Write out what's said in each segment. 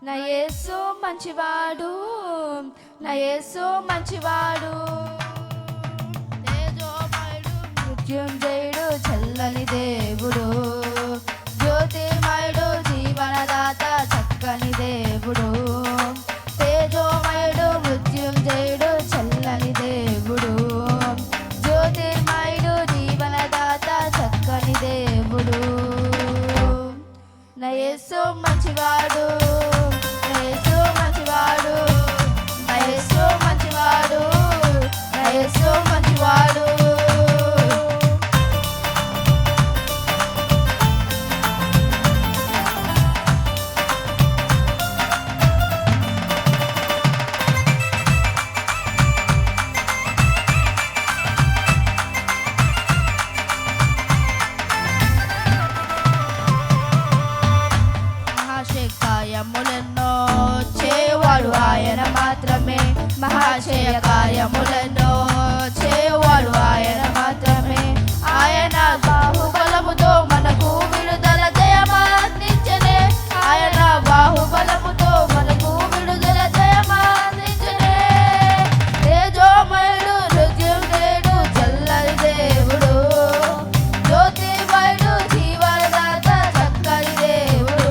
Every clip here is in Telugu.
నా యేసు మంచివాడు, నా యేసు మంచివాడు. తేజోమయుడు, మృత్యుంజయుడు, చల్లని దేవుడు, జ్యోతిర్మయుడు, జీవనదాత, చక్కని దేవుడు. తేజోమయుడు, మృత్యుంజయుడు, చల్లని దేవుడు, జ్యోతిర్మయుడు, జీవనదాత, చక్కని దేవుడు. నా యేసు మంచివాడు, నా యేసు మంచివాడు, నా యేసు మంచివాడు, నా యేసు మంచివాడు. కార్యములెన్నో చేవాడు ఆయన మాత్రమే, మహాశయ కార్యములెన్నో చేవాడు ఆయన మాత్రమే. ఆయన బాహుబలముతో మనకు విడుదల జయమందించెనే, ఆయన బాహుబలముతో మనకు విడుదల జయమందించెనే. తేజోమయుడు, మృత్యుంజయుడు, చల్లని దేవుడు, జ్యోతిర్మయుడు, జీవనదాత, చక్కని దేవుడు.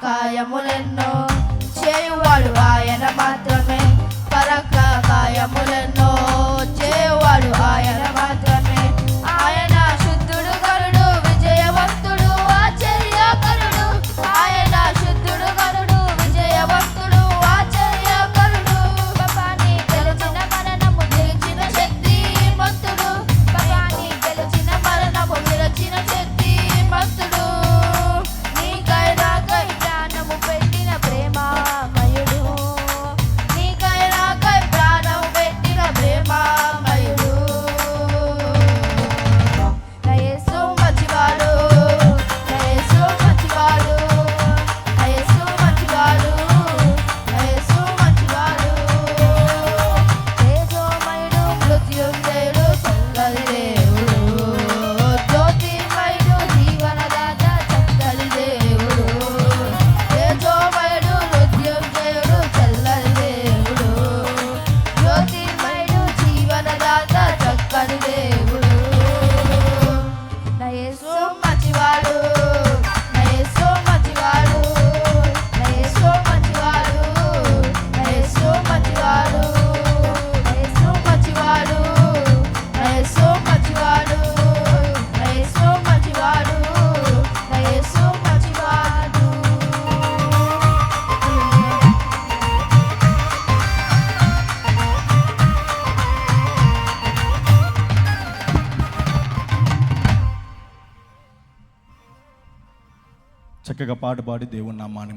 కార్యములెన్నో చేయువాడు ఆయన మాత్రమే, కార్యములెన్నో చేయువాడు ఆయన మాత్రమే. ఆయన శుద్ధుడు, కరుడు, విజయవంతుడు, ఆశ్చర్యకరుడు. ఆయన శుద్ధుడు, కరుడు, విజయవంతుడు, ఆశ్చర్యకరుడు. పాపాన్ని గెలిచిన మరణము గెలిచిన శక్తి మంతుడు, పాపాన్ని గెలిచిన మరణము గెలిచిన శక్తి మంతుడు. చక్కగా పాట పాడి దేవుని నామాన్ని